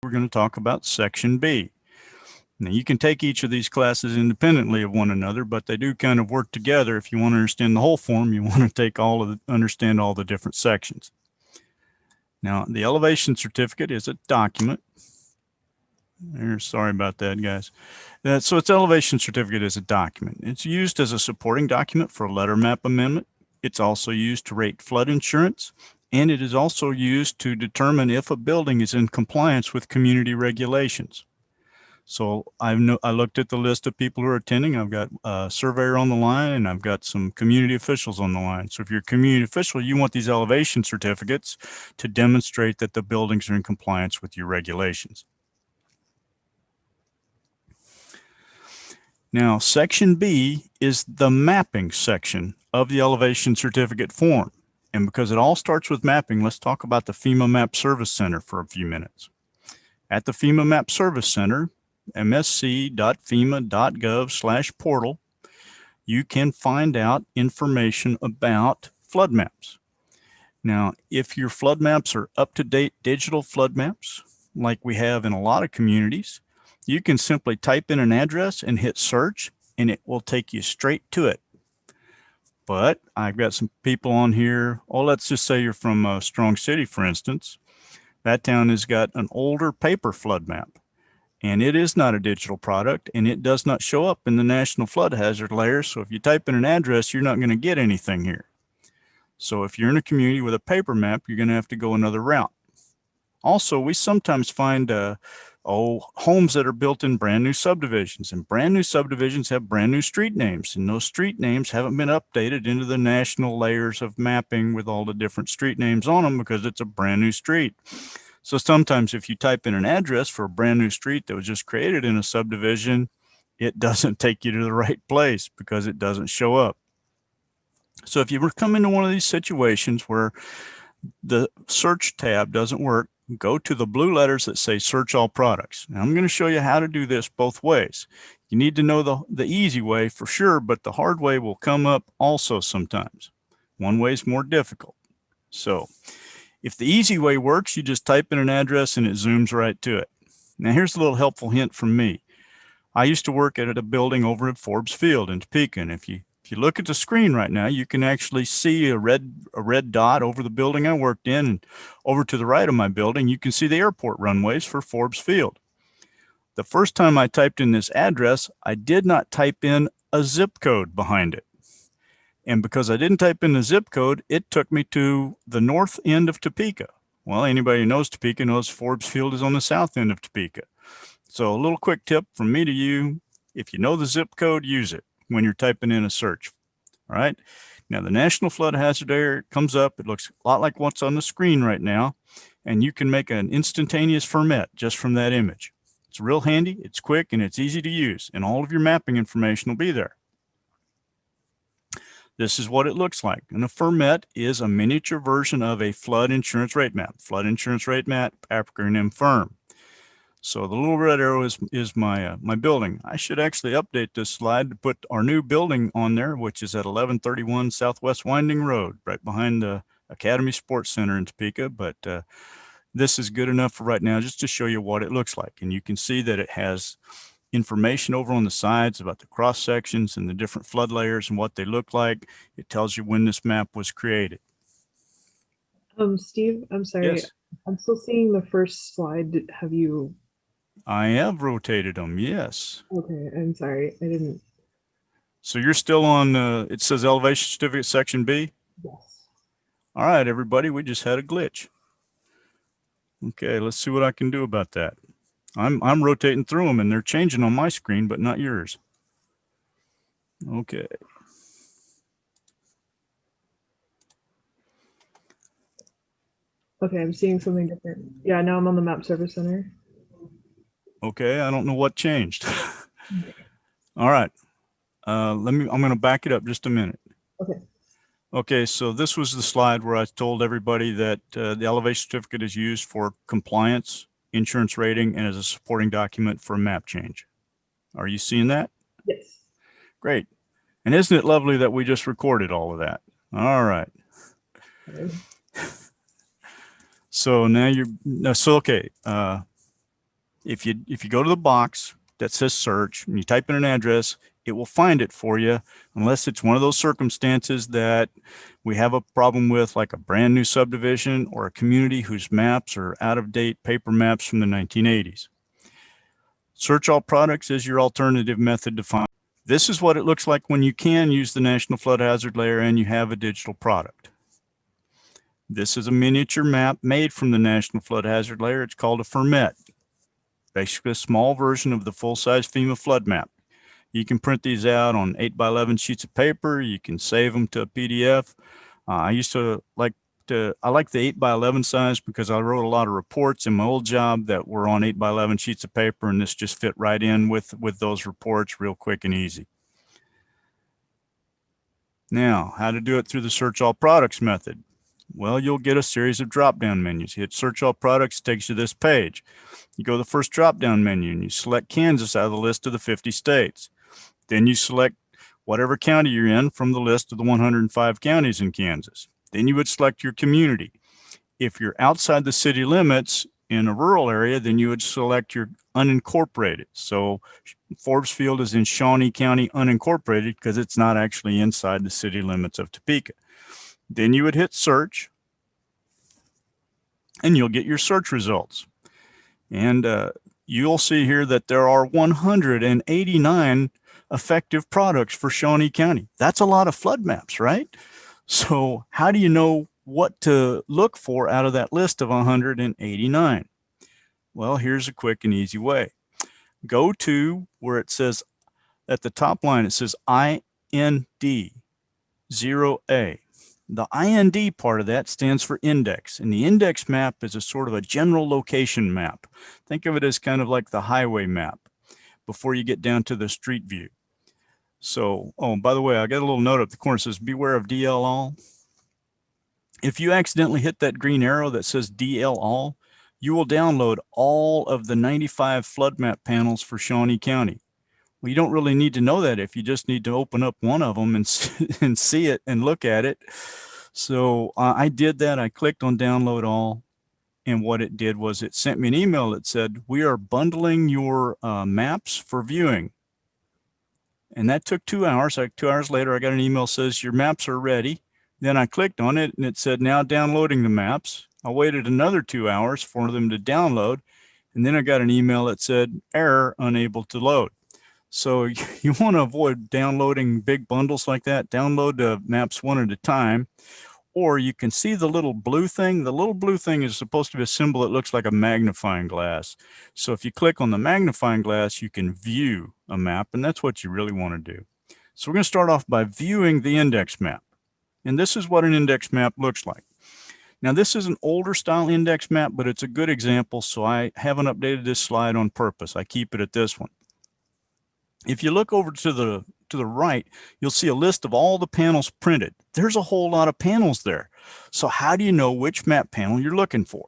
we're going to talk about Section B. Now, you can take each of these classes independently of one another, but they do kind of work together. If you want to understand the whole form, you want to take understand all the different sections. Now, the elevation certificate is a document. Sorry about that, guys. So its elevation certificate is a document. It's used as a supporting document for a letter map amendment. It's also used to rate flood insurance, and it is also used to determine if a building is in compliance with community regulations. So I looked at the list of people who are attending. I've got a surveyor on the line, and I've got some community officials on the line. So if you're a community official, you want these elevation certificates to demonstrate that the buildings are in compliance with your regulations. Now, Section B is the mapping section of the elevation certificate form. And because it all starts with mapping, let's talk about the FEMA Map Service Center for a few minutes. At the FEMA Map Service Center, msc.fema.gov/portal, you can find out information about flood maps. Now, if your flood maps are up-to-date digital flood maps, like we have in a lot of communities, you can simply type in an address and hit search, and it will take you straight to it. But I've got some people on here. Oh, let's just say you're from Strong City, for instance. That town has got an older paper flood map, and it is not a digital product, and it does not show up in the National Flood Hazard Layer. So if you type in an address, you're not going to get anything here. So if you're in a community with a paper map, you're going to have to go another route. Also, we sometimes find homes that are built in brand new subdivisions, and brand new subdivisions have brand new street names, and those street names haven't been updated into the national layers of mapping with all the different street names on them because it's a brand new street. So sometimes if you type in an address for a brand new street that was just created in a subdivision, it doesn't take you to the right place because it doesn't show up. So if you were come into one of these situations where the search tab doesn't work, go to the blue letters that say search all products. Now I'm going to show you how to do this both ways. You need to know the easy way for sure, but the hard way will come up also sometimes. One way is more difficult. So if the easy way works, you just type in an address and it zooms right to it. Now here's a little helpful hint from me. I used to work at a building over at Forbes Field in Topeka, and if you look at the screen right now, you can actually see a red dot over the building I worked in, and over to the right of my building, you can see the airport runways for Forbes Field. The first time I typed in this address, I did not type in a zip code behind it. And because I didn't type in the zip code, it took me to the north end of Topeka. Well, anybody who knows Topeka knows Forbes Field is on the south end of Topeka. So a little quick tip from me to you, if you know the zip code, use it when you're typing in a search. All right. Now the National Flood Hazard Area comes up. It looks a lot like what's on the screen right now. And you can make an instantaneous fermet just from that image. It's real handy, it's quick, and it's easy to use. And all of your mapping information will be there. This is what it looks like. And a fermet is a miniature version of a flood insurance rate map. Flood insurance rate map, acronym FIRM. So the little red arrow is my building. I should actually update this slide to put our new building on there, which is at 1131 Southwest Winding Road, right behind the Academy Sports Center in Topeka. But this is good enough for right now just to show you what it looks like. And you can see that it has information over on the sides about the cross sections and the different flood layers and what they look like. It tells you when this map was created. Steve, I'm sorry. Yes. I'm still seeing the first slide. Have you? I have rotated them, yes. Okay, I'm sorry. I didn't. So you're still on, it says elevation certificate section B? Yes. All right, everybody, we just had a glitch. Okay, let's see what I can do about that. I'm rotating through them and they're changing on my screen, but not yours. Okay. Okay, I'm seeing something different. Yeah, now I'm on the Map Service Center. Okay, I don't know what changed. All right. I'm going to back it up just a minute. Okay. Okay, so this was the slide where I told everybody that the elevation certificate is used for compliance, insurance rating, and as a supporting document for a map change. Are you seeing that? Yes. Great. And isn't it lovely that we just recorded all of that? All right. Okay. So now okay. If you go to the box that says search and you type in an address, it will find it for you, unless it's one of those circumstances that we have a problem with, like a brand new subdivision or a community whose maps are out of date paper maps from the 1980s. Search all products is your alternative method to find. This is what it looks like when you can use the National Flood Hazard Layer and you have a digital product. This is a miniature map made from the National Flood Hazard Layer. It's called a Fermet, basically a small version of the full-size FEMA flood map. You can print these out on 8x11 sheets of paper. You can save them to a PDF. I like the 8x11 size because I wrote a lot of reports in my old job that were on 8x11 sheets of paper, and this just fit right in with those reports real quick and easy. Now, how to do it through the Search All Products method. Well, you'll get a series of drop-down menus. You hit Search All Products, takes you to this page. You go to the first drop-down menu and you select Kansas out of the list of the 50 states. Then you select whatever county you're in from the list of the 105 counties in Kansas. Then you would select your community. If you're outside the city limits in a rural area, then you would select your unincorporated. So Forbesfield is in Shawnee County unincorporated because it's not actually inside the city limits of Topeka. Then you would hit search and you'll get your search results. And you'll see here that there are 189 effective products for Shawnee County. That's a lot of flood maps, right? So how do you know what to look for out of that list of 189? Well, here's a quick and easy way. Go to where it says at the top line, it says IND 0A. The IND part of that stands for index, and the index map is a sort of a general location map. Think of it as kind of like the highway map before you get down to the street view. So, oh, by the way, I got a little note up the corner that says beware of DL all. If you accidentally hit that green arrow that says DL all, you will download all of the 95 flood map panels for Shawnee County. Well, you don't really need to know that if you just need to open up one of them and see it and look at it. So I did that. I clicked on download all, and what it did was it sent me an email that said, we are bundling your maps for viewing. And that took 2 hours. Like 2 hours later, I got an email that says your maps are ready. Then I clicked on it and it said now downloading the maps. I waited another 2 hours for them to download. And then I got an email that said error, unable to load. So you want to avoid downloading big bundles like that. Download the maps one at a time. Or you can see the little blue thing. The little blue thing is supposed to be a symbol that looks like a magnifying glass. So if you click on the magnifying glass, you can view a map, and that's what you really want to do. So we're going to start off by viewing the index map. And this is what an index map looks like. Now, this is an older style index map, but it's a good example, so I haven't updated this slide on purpose. I keep it at this one. If you look over to the right, you'll see a list of all the panels printed. There's a whole lot of panels there. So how do you know which map panel you're looking for?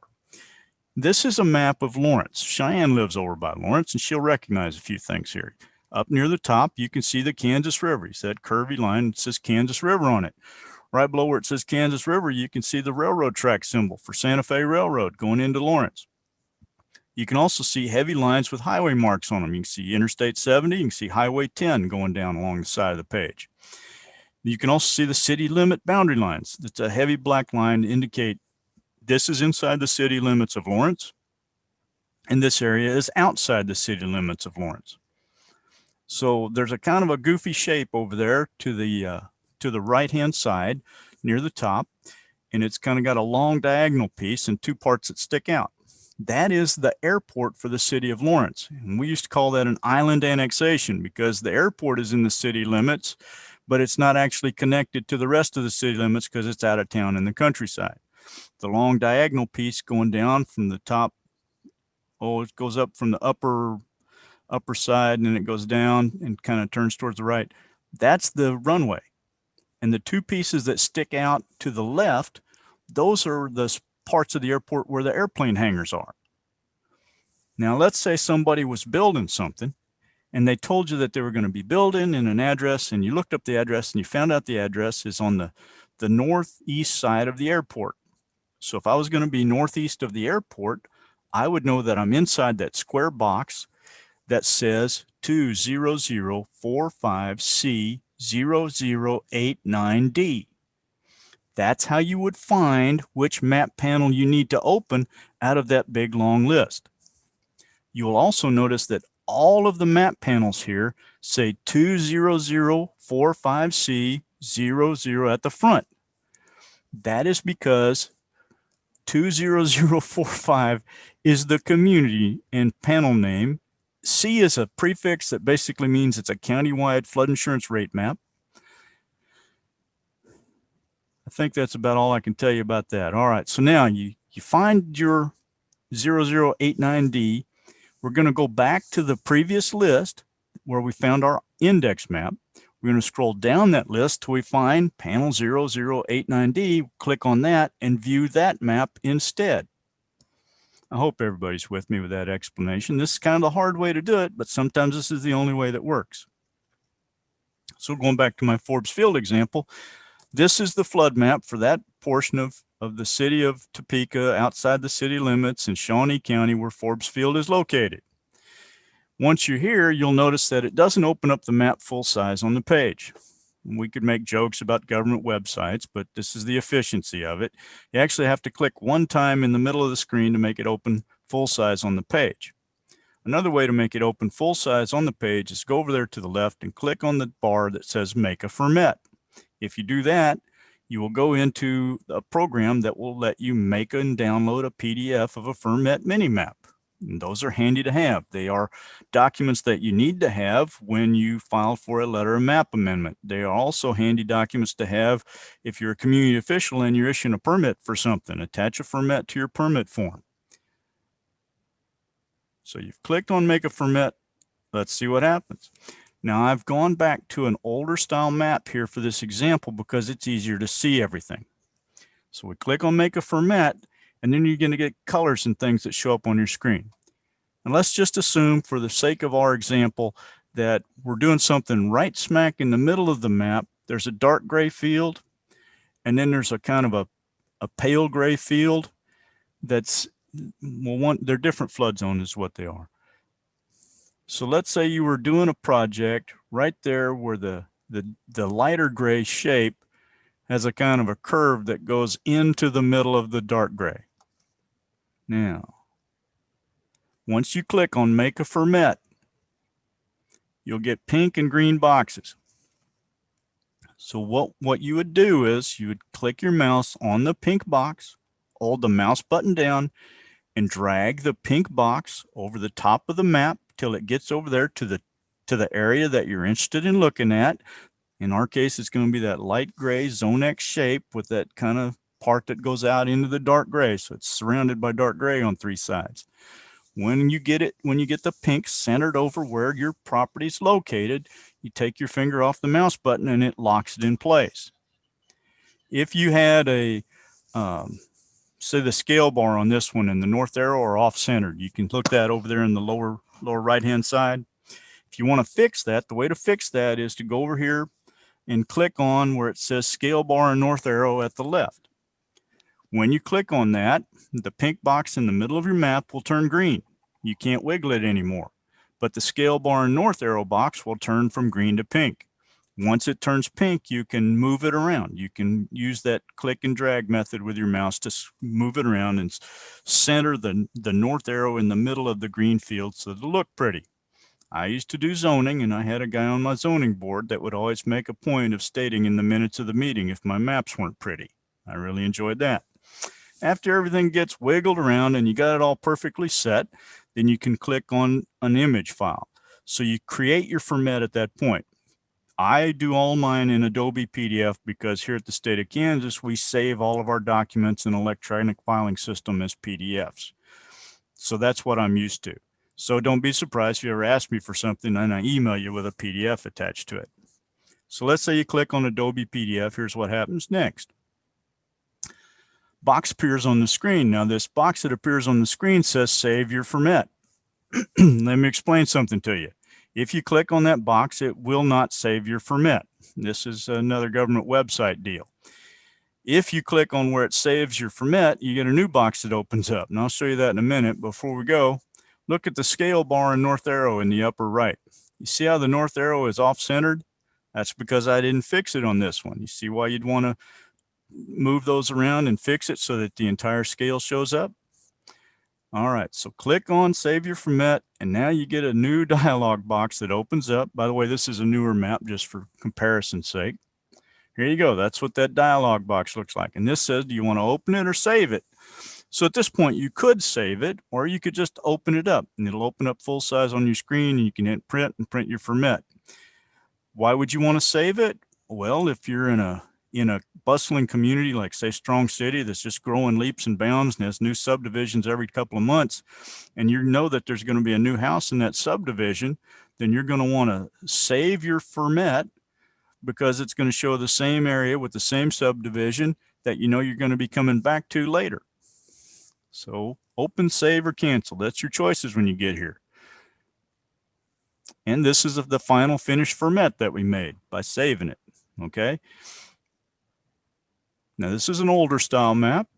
This is a map of Lawrence. Cheyenne lives over by Lawrence, and she'll recognize a few things here. Up near the top, you can see the Kansas River. You see that curvy line that says Kansas River on it. Right below where it says Kansas River, you can see the railroad track symbol for Santa Fe Railroad going into Lawrence. You can also see heavy lines with highway marks on them. You can see Interstate 70, you can see Highway 10 going down along the side of the page. You can also see the city limit boundary lines. It's a heavy black line to indicate this is inside the city limits of Lawrence, and this area is outside the city limits of Lawrence. So there's a kind of a goofy shape over there to the right-hand side near the top, and it's kind of got a long diagonal piece and two parts that stick out. That is the airport for the city of Lawrence. And we used to call that an island annexation because the airport is in the city limits, but it's not actually connected to the rest of the city limits because it's out of town in the countryside. The long diagonal piece going down from the top, it goes up from the upper side and then it goes down and kind of turns towards the right. That's the runway. And the two pieces that stick out to the left, those are the parts of the airport where the airplane hangars are. Now, let's say somebody was building something and they told you that they were going to be building in an address, and you looked up the address and you found out the address is on the northeast side of the airport. So if I was going to be northeast of the airport, I would know that I'm inside that square box that says 20045C0089D. That's how you would find which map panel you need to open out of that big long list. You will also notice that all of the map panels here say 20045C00 at the front. That is because 20045 is the community and panel name. C is a prefix that basically means it's a countywide flood insurance rate map. I think that's about all I can tell you about that. All right, so now you find your 0089D. We're going to go back to the previous list where we found our index map. We're going to scroll down that list till we find panel 0089D, click on that, and view that map instead. I hope everybody's with me with that explanation. This is kind of the hard way to do it, but sometimes this is the only way that works. So going back to my Forbes Field example, this is the flood map for that portion of the city of Topeka outside the city limits in Shawnee County where Forbes Field is located. Once you're here, you'll notice that it doesn't open up the map full size on the page. We could make jokes about government websites, but this is the efficiency of it. You actually have to click one time in the middle of the screen to make it open full size on the page. Another way to make it open full size on the page is go over there to the left and click on the bar that says Make a Fermet. If you do that, you will go into a program that will let you make and download a PDF of a Fermet mini-map. And those are handy to have. They are documents that you need to have when you file for a letter of map amendment. They are also handy documents to have if you're a community official and you're issuing a permit for something. Attach a Fermet to your permit form. So you've clicked on Make a Fermet. Let's see what happens. Now I've gone back to an older style map here for this example because it's easier to see everything. So we click on Make a Fermet, and then you're going to get colors and things that show up on your screen. And let's just assume for the sake of our example that we're doing something right smack in the middle of the map. There's a dark gray field, and then there's a kind of a pale gray field that's, well, they're different flood zones is what they are. So let's say you were doing a project right there where the lighter gray shape has a kind of a curve that goes into the middle of the dark gray. Now, once you click on Make a Fermet, you'll get pink and green boxes. So what you would do is you would click your mouse on the pink box, hold the mouse button down, and drag the pink box over the top of the map till it gets over there to the area that you're interested in looking at. In our case, it's going to be that light gray Zone X shape with that kind of part that goes out into the dark gray. So it's surrounded by dark gray on three sides. When you get the pink centered over where your property is located, you take your finger off the mouse button and it locks it in place. If you had a say the scale bar on this one and the north arrow are off centered, you can look that over there in the lower right hand side. If you want to fix that, the way to fix that is to go over here and click on where it says scale bar and north arrow at the left. When you click on that, the pink box in the middle of your map will turn green. You can't wiggle it anymore, but the scale bar and north arrow box will turn from green to pink. Once it turns pink, you can move it around. You can use that click and drag method with your mouse to move it around and center the north arrow in the middle of the green field so it'll look pretty. I used to do zoning, and I had a guy on my zoning board that would always make a point of stating in the minutes of the meeting if my maps weren't pretty. I really enjoyed that. After everything gets wiggled around and you got it all perfectly set, then you can click on an image file. So you create your Fermet at that point. I do all mine in Adobe PDF because here at the state of Kansas, we save all of our documents in electronic filing system as PDFs. So that's what I'm used to. So don't be surprised if you ever ask me for something and I email you with a PDF attached to it. So let's say you click on Adobe PDF. Here's what happens next. Box appears on the screen. Now this box that appears on the screen says save your Fermet. Let me explain something to you. If you click on that box, it will not save your Fermet. This is another government website deal. If you click on where it saves your ferment, you get a new box that opens up. And I'll show you that in a minute. Before we go, look at the scale bar and north arrow in the upper right. You see how the north arrow is off-centered? That's because I didn't fix it on this one. You see why you'd want to move those around and fix it so that the entire scale shows up? All right, so click on Save Your Ferment, and now you get a new dialog box that opens up. By the way, this is a newer map just for comparison's sake. Here you go. That's what that dialog box looks like. And this says, do you want to open it or save it? So at this point, you could save it, or you could just open it up, and it'll open up full size on your screen, and you can hit print and print your ferment. Why would you want to save it? Well, if you're in a bustling community like, say, Strong City, that's just growing leaps and bounds and has new subdivisions every couple of months, and you know that there's going to be a new house in that subdivision, then you're going to want to save your ferment, because it's going to show the same area with the same subdivision that you know you're going to be coming back to later. So open, save, or cancel. That's your choices when you get here. And this is the final finished ferment that we made by saving it. Okay. Now this is an older style map.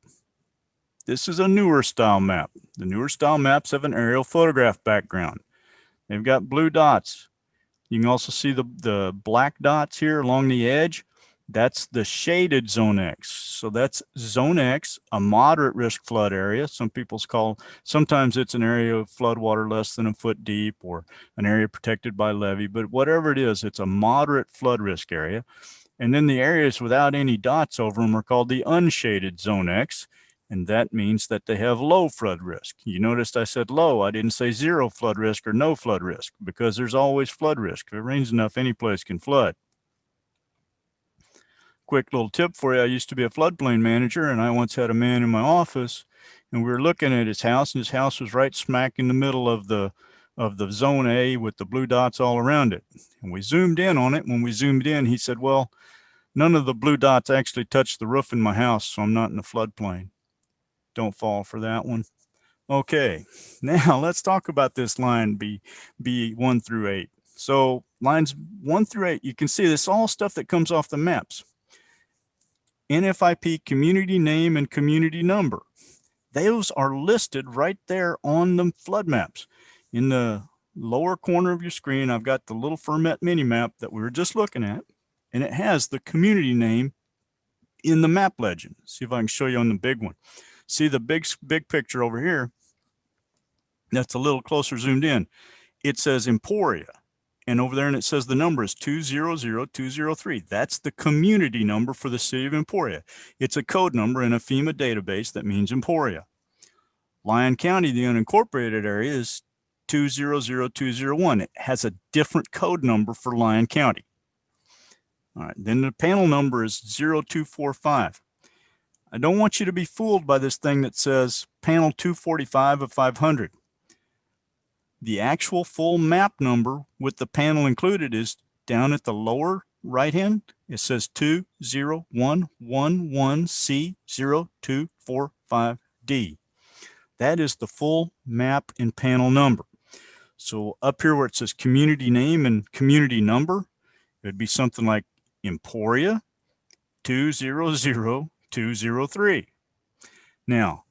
This is a newer style map. The newer style maps have an aerial photograph background. They've got blue dots. You can also see the black dots here along the edge. That's the shaded Zone X. So that's Zone X, a moderate risk flood area. Sometimes it's an area of flood water less than a foot deep, or an area protected by levee, but whatever it is, it's a moderate flood risk area. And then the areas without any dots over them are called the unshaded Zone X. And that means that they have low flood risk. You noticed I said low. I didn't say zero flood risk or no flood risk, because there's always flood risk. If it rains enough, any place can flood. Quick little tip for you. I used to be a floodplain manager, and I once had a man in my office, and we were looking at his house, and his house was right smack in the middle of the Zone A with the blue dots all around it. And we zoomed in on it. When we zoomed in, he said, well, none of the blue dots actually touched the roof in my house, so I'm not in the floodplain. Don't fall for that one. Okay, now let's talk about this line B 1 through 8. So lines 1 through 8, you can see this all stuff that comes off the maps. NFIP community name and community number. Those are listed right there on the flood maps. In the lower corner of your screen, I've got the little ferment mini map that we were just looking at, and it has the community name in the map legend. See if I can show you on the big one. See the big picture over here? That's a little closer zoomed in. It says Emporia, and over there, and it says the number is 200203. That's the community number for the city of Emporia. It's a code number in a FEMA database that means Emporia. Lyon County, the unincorporated area, is 200201. It has a different code number for Lyon County. All right, then the panel number is 0245. I don't want you to be fooled by this thing that says panel 245 of 500. The actual full map number with the panel included is down at the lower right hand. It says 20111C0245D. That is the full map and panel number. So up here where it says community name and community number, it would be something like Emporia 200203. Now,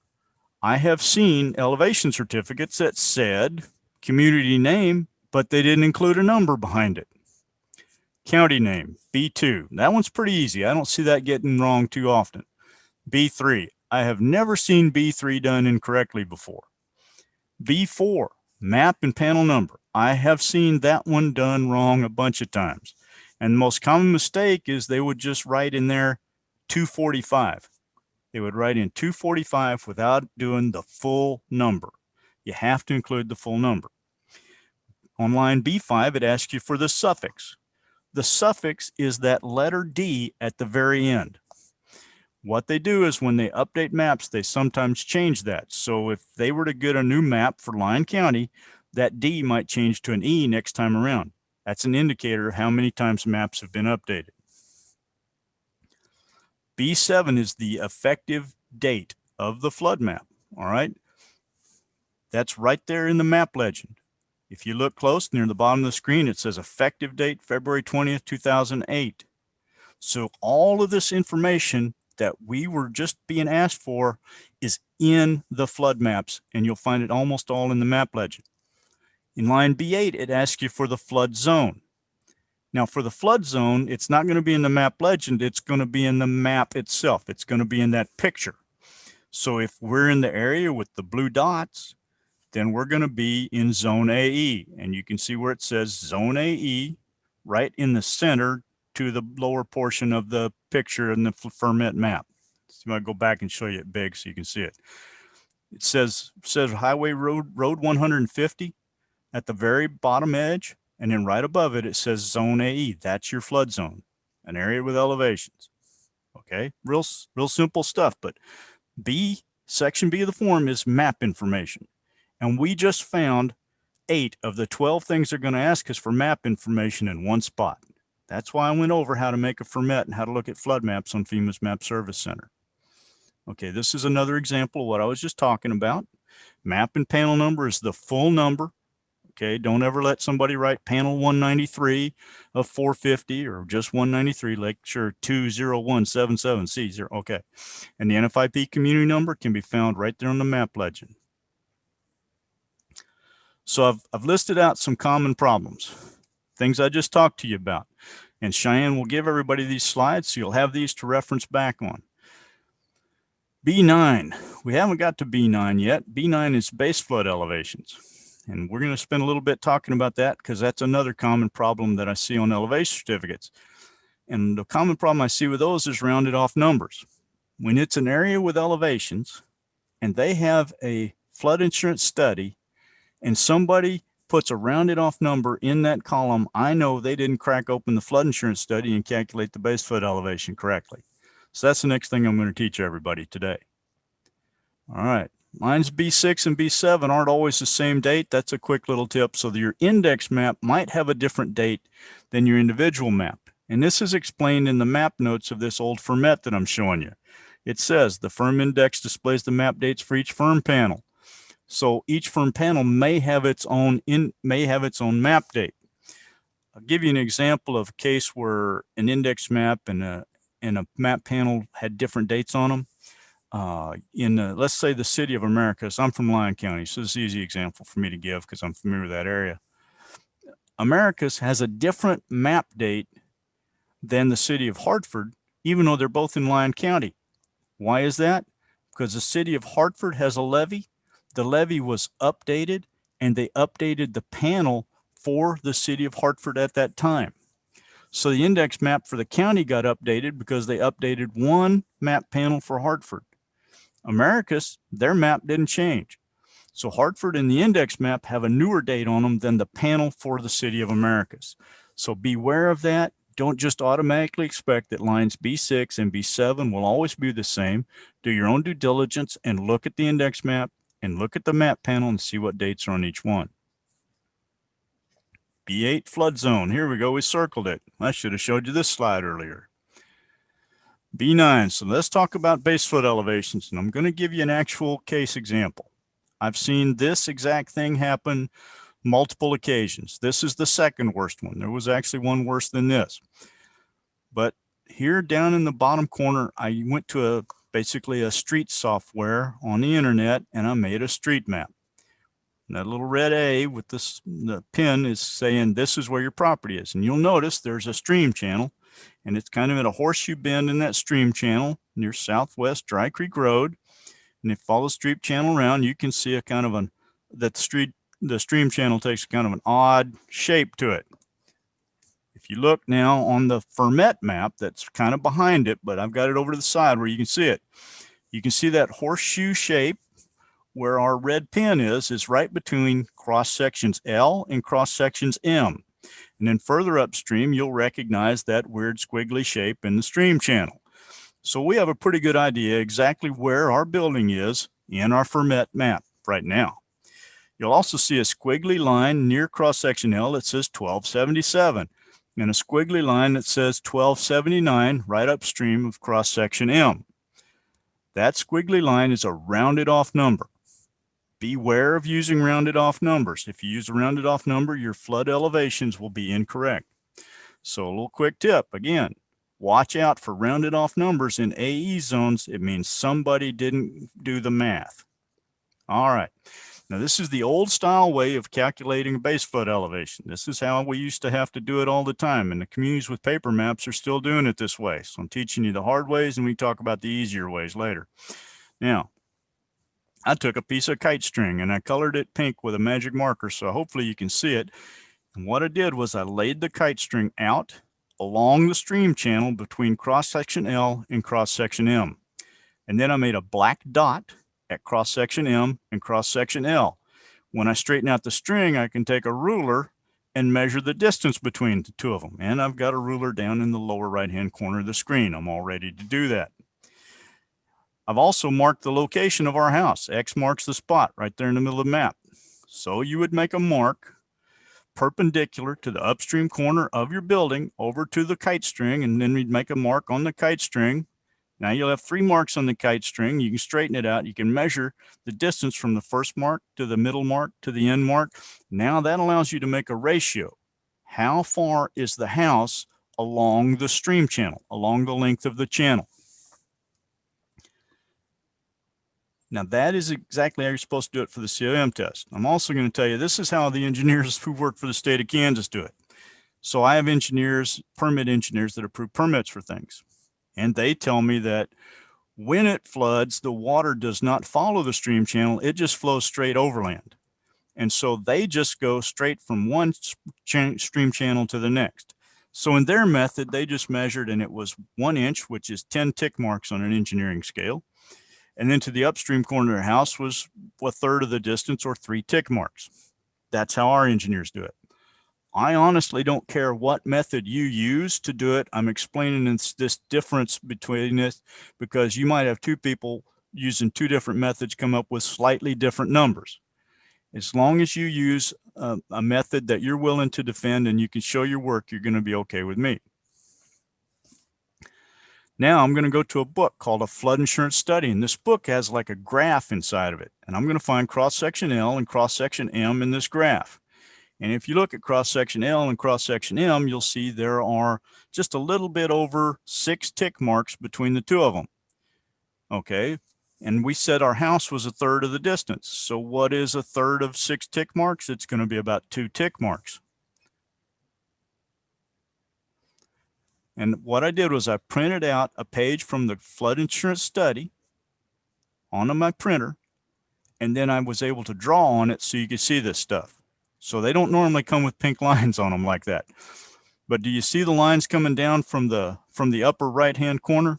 I have seen elevation certificates that said community name, but they didn't include a number behind it. County name, B2. That one's pretty easy. I don't see that getting wrong too often. B3. I have never seen B3 done incorrectly before. B4, map and panel number. I have seen that one done wrong a bunch of times. And the most common mistake is they would just write in there 245. They would write in 245 without doing the full number. You have to include the full number. On line B5, it asks you for the suffix. The suffix is that letter D at the very end. What they do is when they update maps, they sometimes change that. So if they were to get a new map for Lyon County, that D might change to an E next time around. That's an indicator of how many times maps have been updated. B7 is the effective date of the flood map, all right? That's right there in the map legend. If you look close near the bottom of the screen, it says effective date February 20th, 2008. So all of this information that we were just being asked for is in the flood maps, and you'll find it almost all in the map legend. In line B8, it asks you for the flood zone. Now for the flood zone, it's not going to be in the map legend, it's going to be in the map itself. It's going to be in that picture. So if we're in the area with the blue dots, then we're going to be in zone AE. And you can see where it says zone AE right in the center to the lower portion of the picture in the ferment map. So I'm going to go back and show you it big so you can see it. It says Highway Road 150 at the very bottom edge, and then right above it, it says zone AE. That's your flood zone, an area with elevations. Okay, real simple stuff, but section B of the form is map information. And we just found 8 of the 12 things they're going to ask us for map information in one spot. That's why I went over how to make a fermet and how to look at flood maps on FEMA's Map Service Center. Okay, this is another example of what I was just talking about. Map and panel number is the full number. Okay, don't ever let somebody write panel 193 of 450 or just 193, like sure 20177C0. Okay, and the NFIP community number can be found right there on the map legend. So I've listed out some common problems, things I just talked to you about. And Cheyenne will give everybody these slides, so you'll have these to reference back on. B9, we haven't got to B9 yet. B9 is base flood elevations. And we're going to spend a little bit talking about that because that's another common problem that I see on elevation certificates. And the common problem I see with those is rounded off numbers. When it's an area with elevations and they have a flood insurance study and somebody puts a rounded off number in that column, I know they didn't crack open the flood insurance study and calculate the base flood elevation correctly. So that's the next thing I'm going to teach everybody today. All right. Lines B6 and B7 aren't always the same date. That's a quick little tip. So your index map might have a different date than your individual map. And this is explained in the map notes of this old fermet that I'm showing you. It says the firm index displays the map dates for each firm panel. So each firm panel may have its own map date. I'll give you an example of a case where an index map and a map panel had different dates on them. Let's say the city of Americus. I'm from Lyon County, so this is an easy example for me to give because I'm familiar with that area. Americus has a different map date than the city of Hartford, even though they're both in Lyon County. Why is that? Because the city of Hartford has a levy. The levy was updated, and they updated the panel for the city of Hartford at that time. So the index map for the county got updated because they updated one map panel for Hartford. Americus, their map didn't change. So Hartford and the index map have a newer date on them than the panel for the city of Americus. So beware of that. Don't just automatically expect that lines B6 and B7 will always be the same. Do your own due diligence and look at the index map and look at the map panel and see what dates are on each one. B8 flood zone. Here we go. We circled it. I should have showed you this slide earlier. B9. So let's talk about base flood elevations, and I'm going to give you an actual case example. I've seen this exact thing happen multiple occasions. This is the second worst one. There was actually one worse than this. But here down in the bottom corner, I went to basically a street software on the internet, and I made a street map. And that little red A with the pin is saying this is where your property is. And you'll notice there's a stream channel, and it's kind of in a horseshoe bend in that stream channel near Southwest Dry Creek Road. And if you follow the stream channel around, you can see a kind of the stream channel takes kind of an odd shape to it. If you look now on the fermet map, that's kind of behind it, but I've got it over to the side where you can see it. You can see that horseshoe shape where our red pin is right between cross sections L and cross sections M. And then further upstream, you'll recognize that weird squiggly shape in the stream channel. So we have a pretty good idea exactly where our building is in our fermet map right now. You'll also see a squiggly line near cross section L that says 1277 and a squiggly line that says 1279 right upstream of cross section M. That squiggly line is a rounded off number. Beware of using rounded off numbers. If you use a rounded off number, your flood elevations will be incorrect. So a little quick tip again, Watch out for rounded off numbers in AE zones. It means somebody didn't do the math. All right. Now, this is the old style way of calculating base flood elevation. This is how we used to have to do it all the time, and the communities with paper maps are still doing it this way. So I'm teaching you the hard ways, and we talk about the easier ways later. Now, I took a piece of kite string and I colored it pink with a magic marker, so hopefully you can see it. And what I did was I laid the kite string out along the stream channel between cross-section L and cross-section M. And then I made a black dot at cross-section M and cross-section L. When I straighten out the string, I can take a ruler and measure the distance between the two of them. And I've got a ruler down in the lower right-hand corner of the screen. I'm all ready to do that. I've also marked the location of our house. X marks the spot right there in the middle of the map. So you would make a mark perpendicular to the upstream corner of your building over to the kite string, and then we'd make a mark on the kite string. Now you'll have 3 marks on the kite string. You can straighten it out. You can measure the distance from the first mark to the middle mark to the end mark. Now that allows you to make a ratio. How far is the house along the stream channel, along the length of the channel? Now that is exactly how you're supposed to do it for the COM test. I'm also going to tell you this is how the engineers who work for the state of Kansas do it. So I have engineers, permit engineers that approve permits for things. And they tell me that when it floods, the water does not follow the stream channel. It just flows straight overland. And so they just go straight from one stream channel to the next. So in their method, they just measured and it was 1 inch, which is 10 tick marks on an engineering scale. And then to the upstream corner of the house was 1/3 of the distance, or 3 tick marks. That's how our engineers do it. I honestly don't care what method you use to do it. I'm explaining this difference between this because you might have 2 people using 2 different methods come up with slightly different numbers. As long as you use a method that you're willing to defend and you can show your work, you're going to be okay with me. Now I'm going to go to a book called A Flood Insurance Study, and this book has like a graph inside of it. And I'm going to find cross-section L and cross-section M in this graph. And if you look at cross-section L and cross-section M, you'll see there are just a little bit over 6 tick marks between the 2 of them. Okay, and we said our house was 1/3 of the distance. So what is 1/3 of 6 tick marks? It's going to be about 2 tick marks. And what I did was I printed out a page from the flood insurance study onto my printer, and then I was able to draw on it so you could see this stuff. So they don't normally come with pink lines on them like that. But do you see the lines coming down from the upper right-hand corner?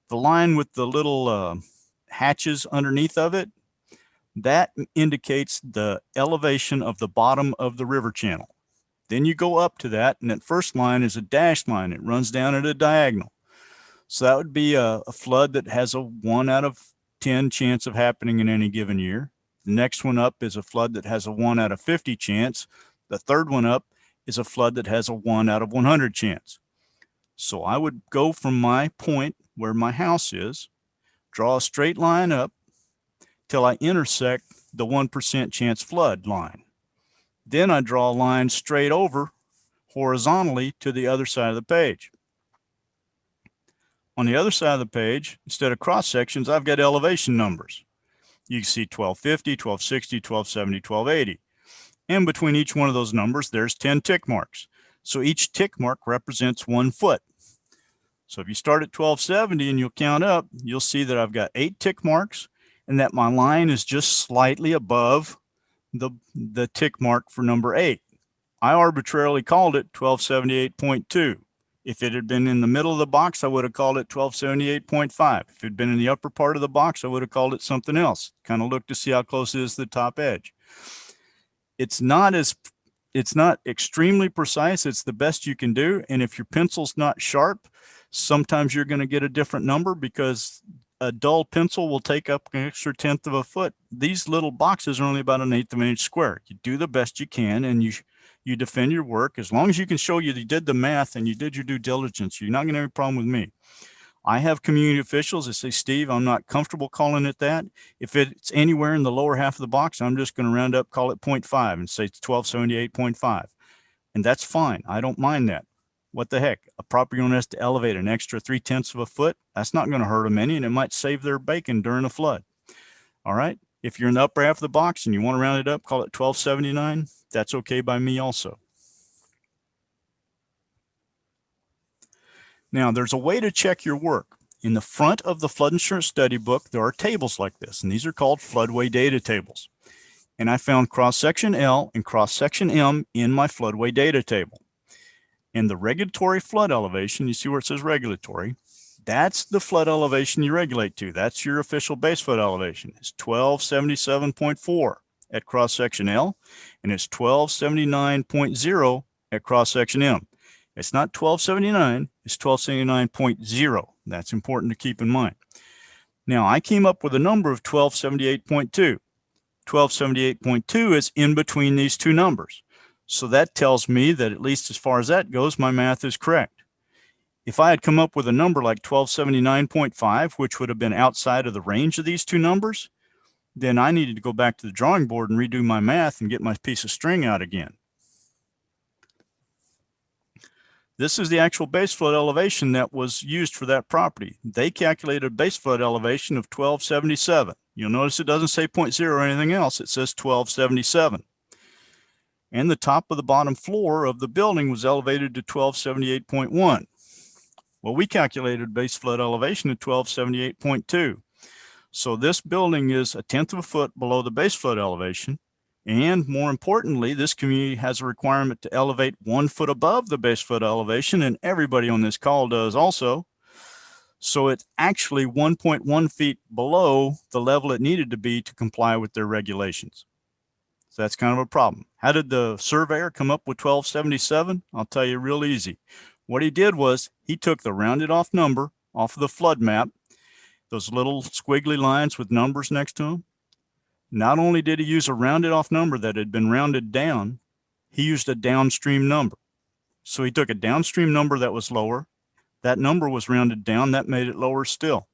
The line with the little hatches underneath of it, that indicates the elevation of the bottom of the river channel. Then you go up to that, and that first line is a dashed line. It runs down at a diagonal. So that would be a flood that has a 1 out of 10 chance of happening in any given year. The next one up is a flood that has a 1 out of 50 chance. The third one up is a flood that has a 1 out of 100 chance. So I would go from my point where my house is, draw a straight line up till I intersect the 1% chance flood line. Then I draw a line straight over horizontally to the other side of the page. On the other side of the page, instead of cross sections, I've got elevation numbers. You can see 1250, 1260, 1270, 1280. And between each one of those numbers, there's 10 tick marks. So each tick mark represents 1 foot. So if you start at 1270 and you'll count up, you'll see that I've got 8 tick marks and that my line is just slightly above the tick mark for number 8. I arbitrarily called it 1278.2. If it had been in the middle of the box, I would have called it 1278.5. If it had been in the upper part of the box, I would have called it something else. Kind of look to see how close it is to the top edge. It's not extremely precise. It's the best you can do. And if your pencil's not sharp, sometimes you're going to get a different number because a dull pencil will take up an extra 1/10 of a foot. These little boxes are only about 1/8 of an inch square. You do the best you can, and you defend your work. As long as you can show you did the math and you did your due diligence, you're not going to have a problem with me. I have community officials that say, Steve, I'm not comfortable calling it that. If it's anywhere in the lower half of the box, I'm just going to round up, call it 0.5 and say it's 1278.5. And that's fine. I don't mind that. What the heck? A property owner has to elevate an extra 3/10 of a foot. That's not going to hurt them any, and it might save their bacon during a flood. All right. If you're in the upper half of the box and you want to round it up, call it 1279. That's okay by me also. Now, there's a way to check your work. In the front of the flood insurance study book, there are tables like this, and these are called floodway data tables. And I found cross-section L and cross-section M in my floodway data table. And the regulatory flood elevation, you see where it says regulatory, that's the flood elevation you regulate to. That's your official base flood elevation. It's 1277.4 at cross-section L, and it's 1279.0 at cross-section M. It's not 1279, it's 1279.0. That's important to keep in mind. Now, I came up with a number of 1278.2. 1278.2 is in between these two numbers. So that tells me that, at least as far as that goes, my math is correct. If I had come up with a number like 1279.5, which would have been outside of the range of these two numbers, then I needed to go back to the drawing board and redo my math and get my piece of string out again. This is the actual base flood elevation that was used for that property. They calculated a base flood elevation of 1277. You'll notice it doesn't say 0.0 or anything else. It says 1277. And the top of the bottom floor of the building was elevated to 1278.1. Well, we calculated base flood elevation at 1278.2. So this building is 1/10 of a foot below the base flood elevation. And more importantly, this community has a requirement to elevate 1 foot above the base flood elevation, and everybody on this call does also. So it's actually 1.1 feet below the level it needed to be to comply with their regulations. So that's kind of a problem. How did the surveyor come up with 1277? I'll tell you real easy. What he did was he took the rounded off number off of the flood map, those little squiggly lines with numbers next to them. Not only did he use a rounded off number that had been rounded down, he used a downstream number. So he took a downstream number that was lower. That number was rounded down. That made it lower still.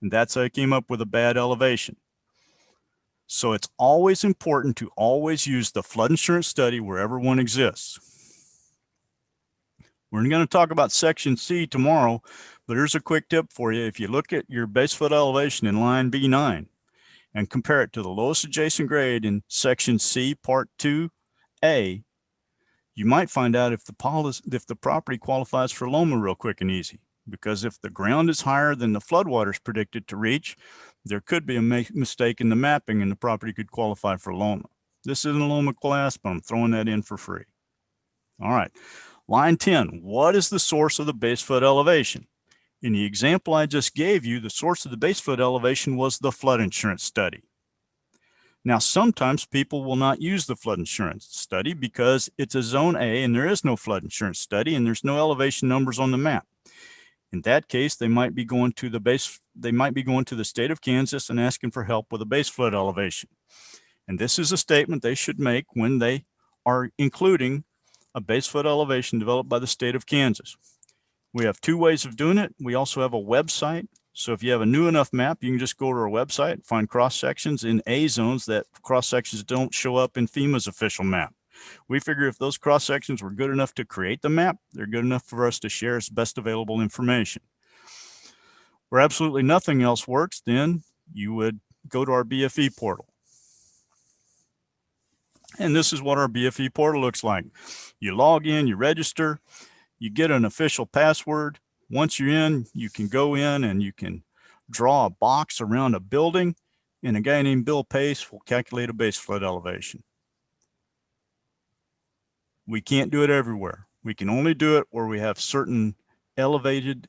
And that's how he came up with a bad elevation. So it's always important to always use the flood insurance study wherever one exists. We're going to talk about section C tomorrow, but here's a quick tip for you. If you look at your base flood elevation in line B9 and compare it to the lowest adjacent grade in section C, part 2A, you might find out if the property qualifies for LOMA real quick and easy. Because if the ground is higher than the floodwater is predicted to reach, there could be a mistake in the mapping and the property could qualify for LOMA. This isn't a LOMA class, but I'm throwing that in for free. All right, line 10, what is the source of the base flood elevation? In the example I just gave you, the source of the base flood elevation was the flood insurance study. Now, sometimes people will not use the flood insurance study because it's a zone A and there is no flood insurance study and there's no elevation numbers on the map. In that case, they might be going to the state of Kansas and asking for help with a base flood elevation. And this is a statement they should make when they are including a base flood elevation developed by the state of Kansas. We have two ways of doing it. We also have a website. So if you have a new enough map, you can just go to our website, find cross sections in A zones that cross sections don't show up in FEMA's official map. We figure if those cross sections were good enough to create the map, they're good enough for us to share as best available information. Where absolutely nothing else works, then you would go to our BFE portal. And this is what our BFE portal looks like. You log in, you register, you get an official password. Once you're in, you can go in and you can draw a box around a building, and a guy named Bill Pace will calculate a base flood elevation. We can't do it everywhere. We can only do it where we have certain elevated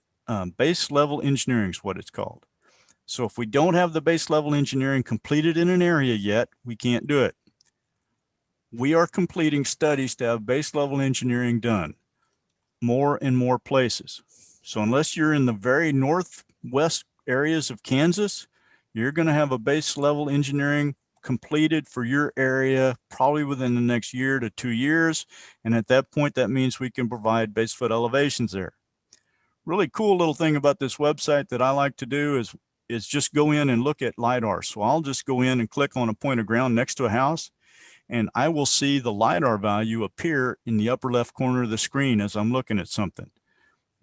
base level engineering is what it's called. So if we don't have the base level engineering completed in an area yet, we can't do it. We are completing studies to have base level engineering done more and more places. So unless you're in the very northwest areas of Kansas, you're going to have a base level engineering completed for your area probably within the next year to 2 years. And at that point, that means we can provide base flood elevations there. Really cool little thing about this website that I like to do is just go in and look at LiDAR. So I'll just go in and click on a point of ground next to a house, and I will see the LiDAR value appear in the upper left corner of the screen as I'm looking at something.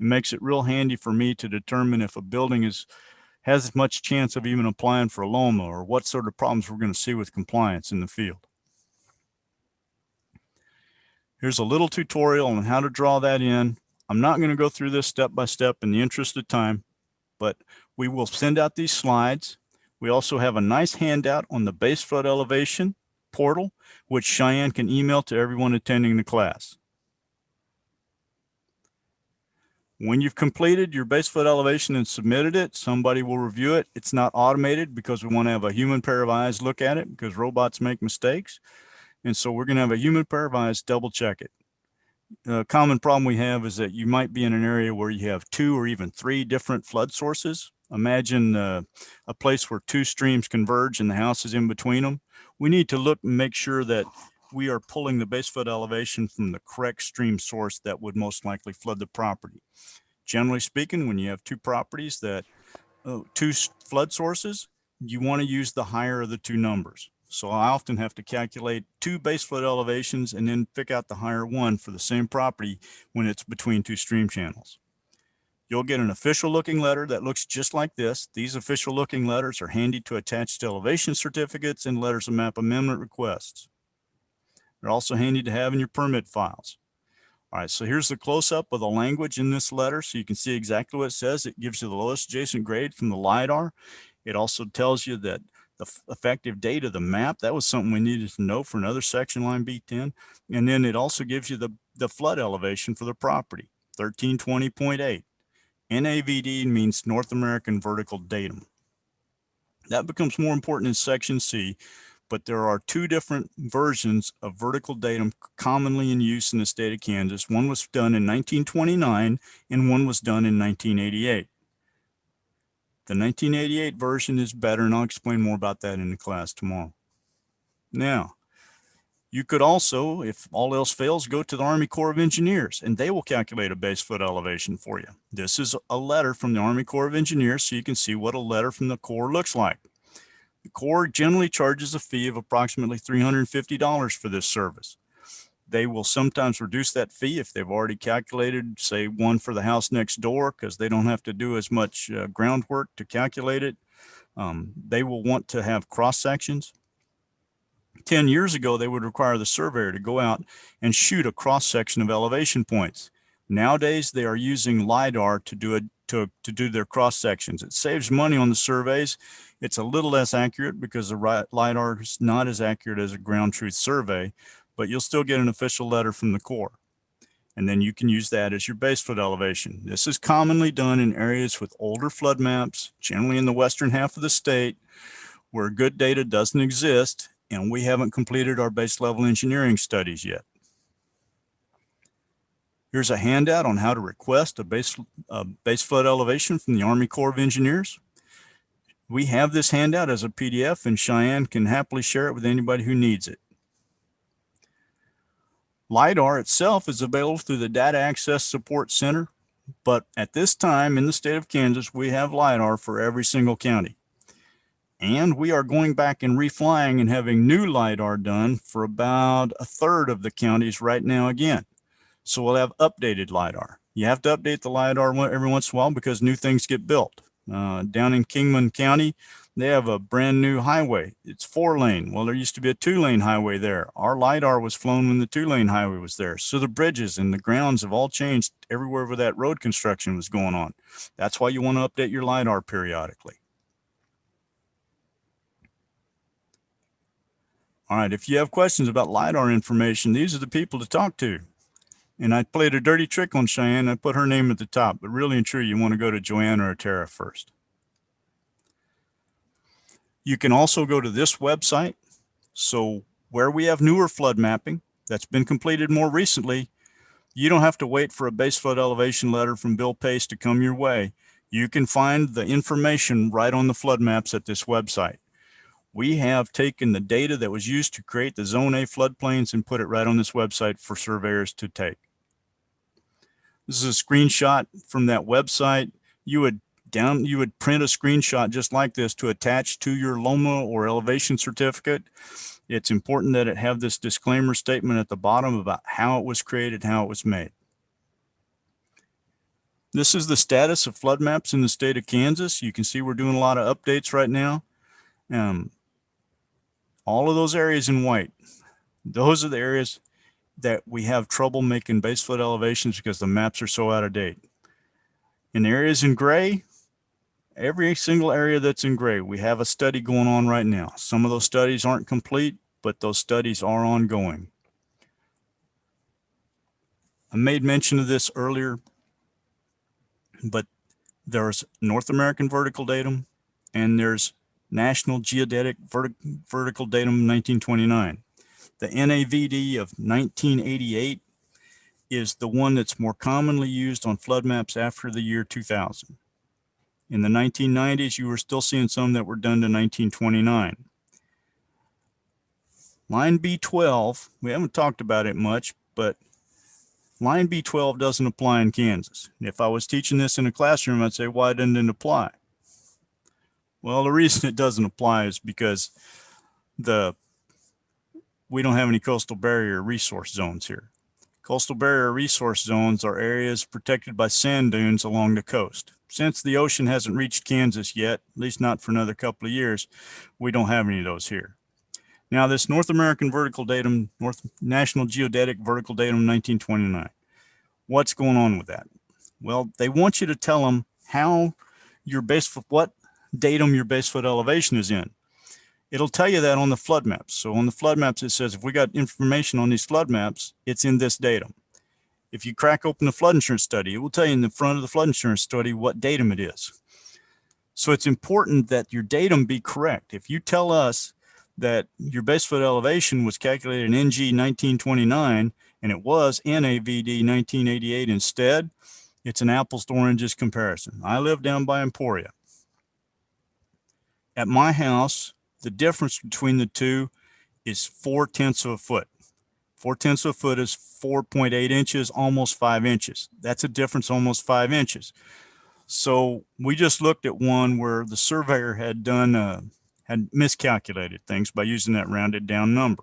It makes it real handy for me to determine if a building has much chance of even applying for a LOMA, or what sort of problems we're going to see with compliance in the field. Here's a little tutorial on how to draw that in. I'm not going to go through this step by step in the interest of time, but we will send out these slides. We also have a nice handout on the base flood elevation portal, which Cheyenne can email to everyone attending the class. When you've completed your base flood elevation and submitted it, somebody will review it. It's not automated because we want to have a human pair of eyes look at it, because robots make mistakes. And so we're going to have a human pair of eyes double check it. A common problem we have is that you might be in an area where you have 2 or even 3 different flood sources. Imagine a place where 2 streams converge and the house is in between them. We need to look and make sure that we are pulling the base flood elevation from the correct stream source that would most likely flood the property. Generally speaking, when you have 2 properties that 2 flood sources, you want to use the higher of the 2 numbers. So I often have to calculate 2 base flood elevations and then pick out the higher one for the same property when it's between 2 stream channels. You'll get an official looking letter that looks just like this. These official looking letters are handy to attach to elevation certificates and letters of map amendment requests. They're also handy to have in your permit files. All right, so here's the close-up of the language in this letter so you can see exactly what it says. It gives you the lowest adjacent grade from the LiDAR. It also tells you that the effective date of the map, that was something we needed to know for another section line B10. And then it also gives you the flood elevation for the property, 1320.8. NAVD means North American Vertical Datum. That becomes more important in section C, but there are 2 different versions of vertical datum commonly in use in the state of Kansas. One was done in 1929 and one was done in 1988. The 1988 version is better, and I'll explain more about that in the class tomorrow. Now, you could also, if all else fails, go to the Army Corps of Engineers, and they will calculate a base flood elevation for you. This is a letter from the Army Corps of Engineers, so you can see what a letter from the Corps looks like. The Corps generally charges a fee of approximately $350 for this service. They will sometimes reduce that fee if they've already calculated, say, one for the house next door, because they don't have to do as much groundwork to calculate it. They will want to have cross sections. 10 years ago, they would require the surveyor to go out and shoot a cross section of elevation points. Nowadays, they are using LiDAR to do their cross sections. It saves money on the surveys. It's a little less accurate because the LiDAR is not as accurate as a ground truth survey, but you'll still get an official letter from the Corps. And then you can use that as your base flood elevation. This is commonly done in areas with older flood maps, generally in the western half of the state, where good data doesn't exist, and we haven't completed our base level engineering studies yet. Here's a handout on how to request a base flood elevation from the Army Corps of Engineers. We have this handout as a PDF, and Cheyenne can happily share it with anybody who needs it. LiDAR itself is available through the Data Access Support Center, but at this time in the state of Kansas, we have LiDAR for every single county. And we are going back and reflying and having new LiDAR done for about a third of the counties right now again. So we'll have updated LiDAR. You have to update the LiDAR every once in a while because new things get built. Down in Kingman County, they have a brand new highway. It's 4-lane. Well, there used to be a 2-lane highway there. Our LiDAR was flown when the 2-lane highway was there. So the bridges and the grounds have all changed everywhere where that road construction was going on. That's why you want to update your LiDAR periodically. All right, if you have questions about LiDAR information, these are the people to talk to. And I played a dirty trick on Cheyenne. I put her name at the top, but really and truly, you want to go to Joanna or Tara first. You can also go to this website. So where we have newer flood mapping that's been completed more recently, you don't have to wait for a base flood elevation letter from Bill Pace to come your way. You can find the information right on the flood maps at this website. We have taken the data that was used to create the Zone A floodplains and put it right on this website for surveyors to take. This is a screenshot from that website. You would You would print a screenshot just like this to attach to your LOMA or elevation certificate. It's important that it have this disclaimer statement at the bottom about how it was created, how it was made. This is the status of flood maps in the state of Kansas. You can see we're doing a lot of updates right now. All of those areas in white, those are the areas that we have trouble making base flood elevations because the maps are so out of date. In areas in gray, every single area that's in gray, we have a study going on right now. Some of those studies aren't complete, but those studies are ongoing. I made mention of this earlier, but there's North American vertical datum and there's National Geodetic Vertical Datum 1929. The NAVD of 1988 is the one that's more commonly used on flood maps after the year 2000. In the 1990s, you were still seeing some that were done to 1929. Line B12, we haven't talked about it much, but line B12 doesn't apply in Kansas. If I was teaching this in a classroom, I'd say, why didn't it apply? Well, the reason it doesn't apply is because we don't have any coastal barrier resource zones here. Coastal barrier resource zones are areas protected by sand dunes along the coast. Since the ocean hasn't reached Kansas yet, at least not for another couple of years, we don't have any of those here. Now, this North American Vertical Datum, National Geodetic Vertical Datum 1929, what's going on with that? Well, they want you to tell them how what datum your base flood elevation is in. It'll tell you that on the flood maps. So on the flood maps, it says if we got information on these flood maps, it's in this datum. If you crack open the flood insurance study, it will tell you in the front of the flood insurance study what datum it is. So it's important that your datum be correct. If you tell us that your base flood elevation was calculated in NG 1929 and it was NAVD 1988 instead, it's an apples to oranges comparison. I live down by Emporia. At my house, the difference between the two is 4/10 of a foot. 4/10 of a foot is 4.8 inches, almost 5 inches. That's a difference almost 5 inches. So we just looked at one where the surveyor had miscalculated things by using that rounded down number.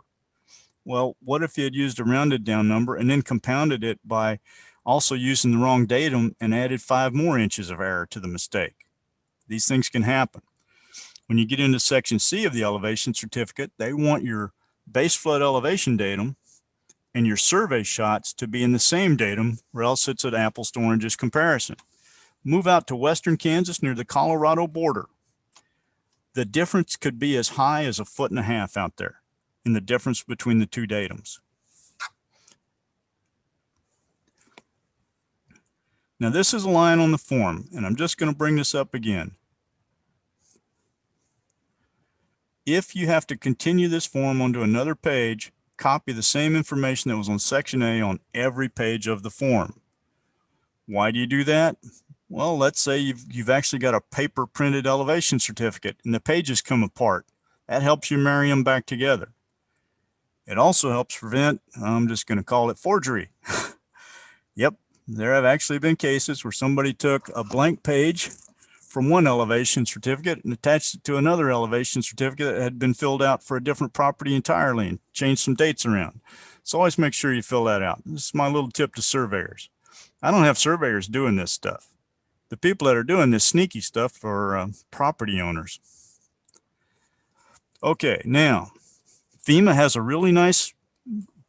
Well, what if he had used a rounded down number and then compounded it by also using the wrong datum and added 5 more inches of error to the mistake? These things can happen. When you get into section C of the elevation certificate, they want your base flood elevation datum and your survey shots to be in the same datum, or else it's an apples to oranges comparison. Move out to western Kansas near the Colorado border. The difference could be as high as 1.5 feet out there in the difference between the two datums. Now this is a line on the form, and I'm just going to bring this up again. If you have to continue this form onto another page, copy the same information that was on section A on every page of the form. Why do you do that? Well, let's say you've actually got a paper printed elevation certificate and the pages come apart. That helps you marry them back together. It also helps prevent, I'm just going to call it forgery. Yep, there have actually been cases where somebody took a blank page from one elevation certificate and attached it to another elevation certificate that had been filled out for a different property entirely and changed some dates around. So always make sure you fill that out. This is my little tip to surveyors. I don't have surveyors doing this stuff. The people that are doing this sneaky stuff are property owners. Okay, now FEMA has a really nice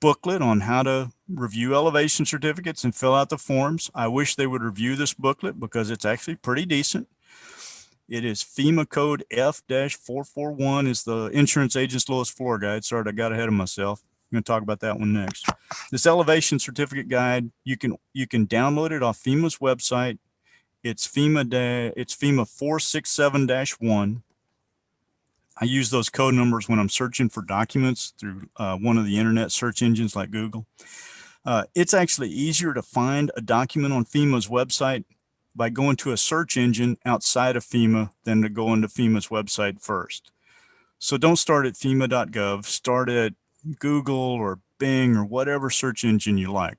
booklet on how to review elevation certificates and fill out the forms. I wish they would review this booklet because it's actually pretty decent. It is FEMA code F-441 is the insurance agent's lowest floor guide. Sorry, I got ahead of myself. I'm going to talk about that one next. This elevation certificate guide, you can download it off FEMA's website. It's FEMA 467-1. I use those code numbers when I'm searching for documents through one of the internet search engines like Google. It's actually easier to find a document on FEMA's website by going to a search engine outside of FEMA than to go into FEMA's website first. So don't start at FEMA.gov, start at Google or Bing or whatever search engine you like.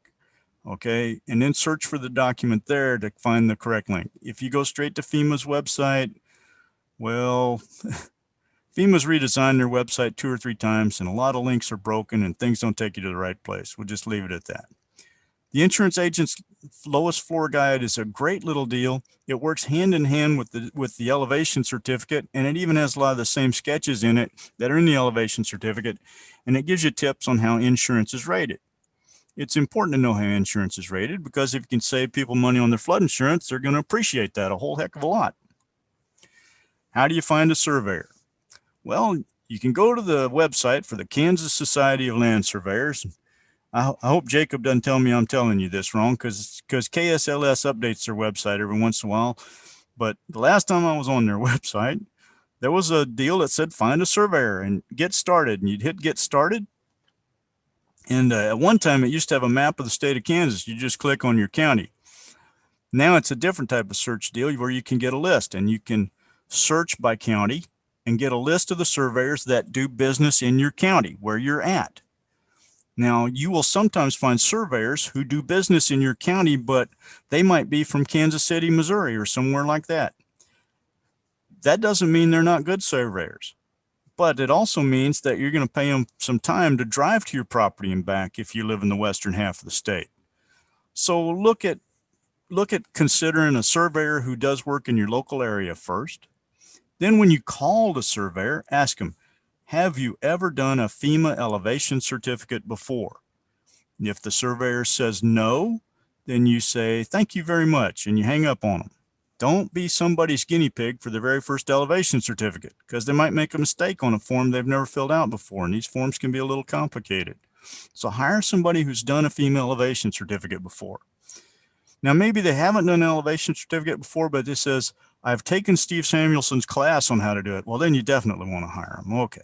Okay, and then search for the document there to find the correct link. If you go straight to FEMA's website, well, FEMA's redesigned their website 2 or 3 times, and a lot of links are broken and things don't take you to the right place. We'll just leave it at that. The insurance agent's lowest floor guide is a great little deal. It works hand in hand with the elevation certificate, and it even has a lot of the same sketches in it that are in the elevation certificate, and it gives you tips on how insurance is rated. It's important to know how insurance is rated, because if you can save people money on their flood insurance, they're going to appreciate that a whole heck of a lot. How do you find a surveyor? Well, you can go to the website for the Kansas Society of Land Surveyors. I hope Jacob doesn't tell me I'm telling you this wrong, because KSLS updates their website every once in a while. But the last time I was on their website, there was a deal that said find a surveyor and get started, and you'd hit get started. And at one time, it used to have a map of the state of Kansas. You just click on your county. Now it's a different type of search deal where you can get a list, and you can search by county and get a list of the surveyors that do business in your county where you're at. Now, you will sometimes find surveyors who do business in your county, but they might be from Kansas City, Missouri, or somewhere like that. That doesn't mean they're not good surveyors, but it also means that you're going to pay them some time to drive to your property and back if you live in the western half of the state. So look at considering a surveyor who does work in your local area first. Then when you call the surveyor, ask them, have you ever done a FEMA elevation certificate before? If the surveyor says no, then you say, thank you very much, and you hang up on them. Don't be somebody's guinea pig for their very first elevation certificate, because they might make a mistake on a form they've never filled out before, and these forms can be a little complicated. So hire somebody who's done a FEMA elevation certificate before. Now, maybe they haven't done an elevation certificate before, but it says, I've taken Steve Samuelson's class on how to do it. Well, then you definitely want to hire them. Okay.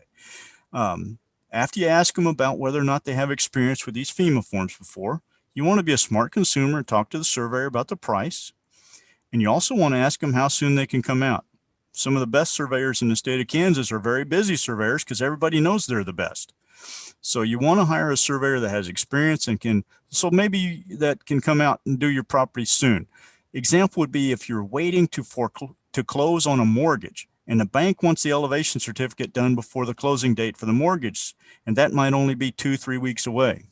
After you ask them about whether or not they have experience with these FEMA forms before, you want to be a smart consumer and talk to the surveyor about the price. And you also want to ask them how soon they can come out. Some of the best surveyors in the state of Kansas are very busy surveyors because everybody knows they're the best. So you want to hire a surveyor that has experience and can come out and do your property soon. Example would be if you're waiting to close on a mortgage, and the bank wants the elevation certificate done before the closing date for the mortgage, and that might only be 2-3 weeks away.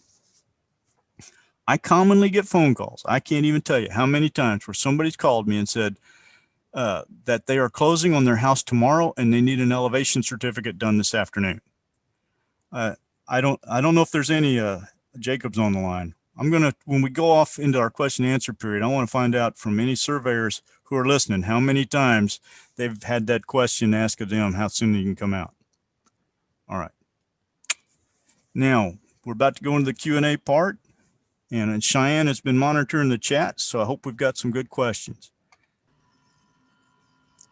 I commonly get phone calls. I can't even tell you how many times where somebody's called me and said that they are closing on their house tomorrow and they need an elevation certificate done this afternoon. I don't know if there's any Jacobs on the line. When we go off into our question and answer period, I want to find out from any surveyors who are listening how many times they've had that question asked of them how soon they can come out. All right. Now we're about to go into the Q&A part, and Cheyenne has been monitoring the chat, so I hope we've got some good questions.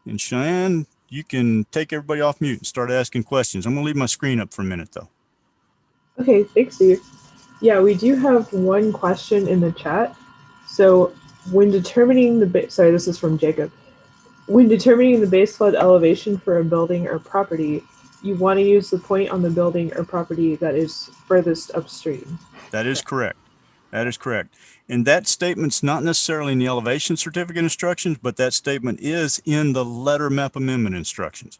And Cheyenne, you can take everybody off mute and start asking questions. I'm going to leave my screen up for a minute though. Okay, thanks, Steve. Yeah, we do have one question in the chat. So when determining sorry, this is from Jacob. When determining the base flood elevation for a building or property, you want to use the point on the building or property that is furthest upstream. That is correct. That is correct. And that statement's not necessarily in the elevation certificate instructions, but that statement is in the letter map amendment instructions.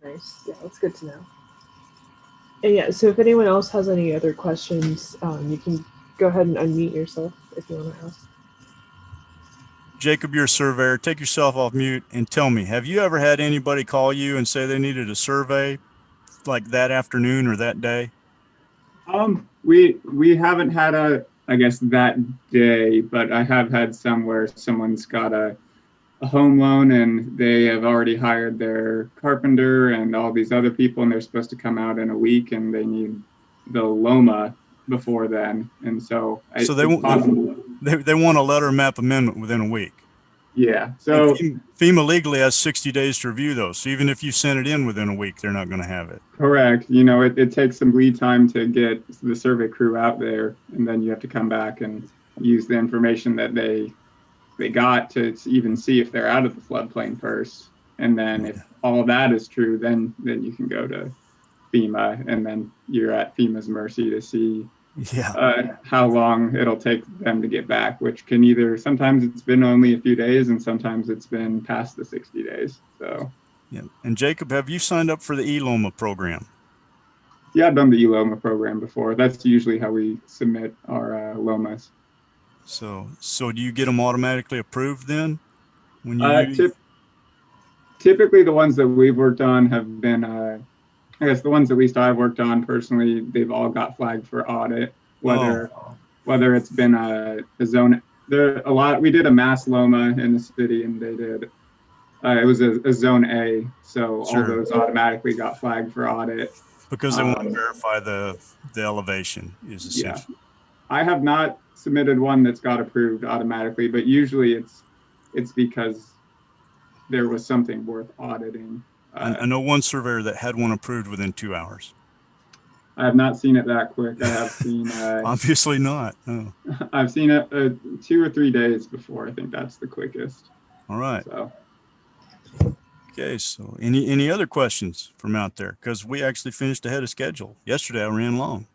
Nice. Yeah, that's good to know. And yeah, so if anyone else has any other questions, you can go ahead and unmute yourself if you want to ask. Jacob, you're a surveyor. Take yourself off mute and tell me, have you ever had anybody call you and say they needed a survey like that afternoon or that day? We haven't had I guess that day, but I have had some where someone's got a home loan and they have already hired their carpenter and all these other people, and they're supposed to come out in a week, and they need the LOMA before then, and so they want a letter map amendment within a week. Yeah. So FEMA legally has 60 days to review those. So even if you send it in within a week, they're not going to have it. Correct. You know, it takes some lead time to get the survey crew out there, and then you have to come back and use the information that they got to even see if they're out of the floodplain first. And then if all of that is true, then you can go to FEMA, and then you're at FEMA's mercy to see Yeah. how long it'll take them to get back, which can either, sometimes it's been only a few days and sometimes it's been past the 60 days. So Yeah. And Jacob, have you signed up for the ELOMA program? yeah, I've done the ELOMA program before. That's usually how we submit our LOMAs. So do you get them automatically approved then when you use? Tip, Typically the ones that we've worked on have been, I guess the ones at least I've worked on personally, they've all got flagged for audit, whether it's been a zone. There a lot. We did a mass Loma in the city, and they did. It was a zone A, so all Sure. those automatically got flagged for audit. Because they want to verify the elevation is Yeah, essential. I have not submitted one that's got approved automatically, but usually it's because there was something worth auditing. I know one surveyor that had one approved within 2 hours. I have not seen it that quick. I have seen. Obviously not. No. I've seen it 2 or 3 days before. I think that's the quickest. All right. So. Okay. So any other questions from out there? Because we actually finished ahead of schedule. Yesterday I ran long.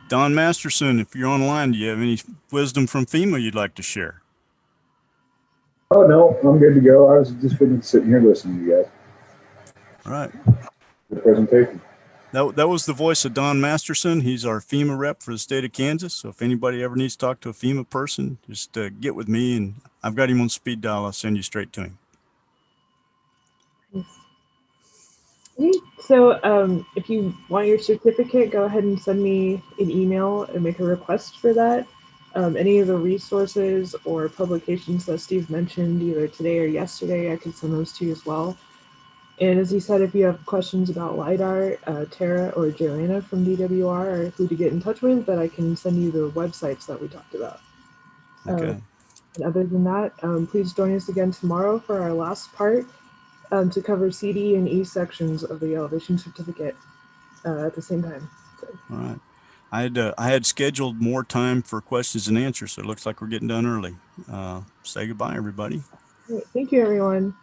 Don Masterson, if you're online, do you have any wisdom from FEMA you'd like to share? Oh, no, I'm good to go. I was just been sitting here listening to you guys. All right. The presentation. That was the voice of Don Masterson. He's our FEMA rep for the state of Kansas. So if anybody ever needs to talk to a FEMA person, just get with me, and I've got him on speed dial. I'll send you straight to him. So if you want your certificate, go ahead and send me an email and make a request for that. Any of the resources or publications that Steve mentioned either today or yesterday, I could send those to you as well. And as he said, if you have questions about LiDAR, Tara or Joanna from DWR are who to get in touch with, but I can send you the websites that we talked about. Okay. And other than that, please join us again tomorrow for our last part to cover CD and E sections of the elevation certificate at the same time. So. All right. I had scheduled more time for questions and answers, so it looks like we're getting done early. Say goodbye, everybody. All right, thank you, everyone.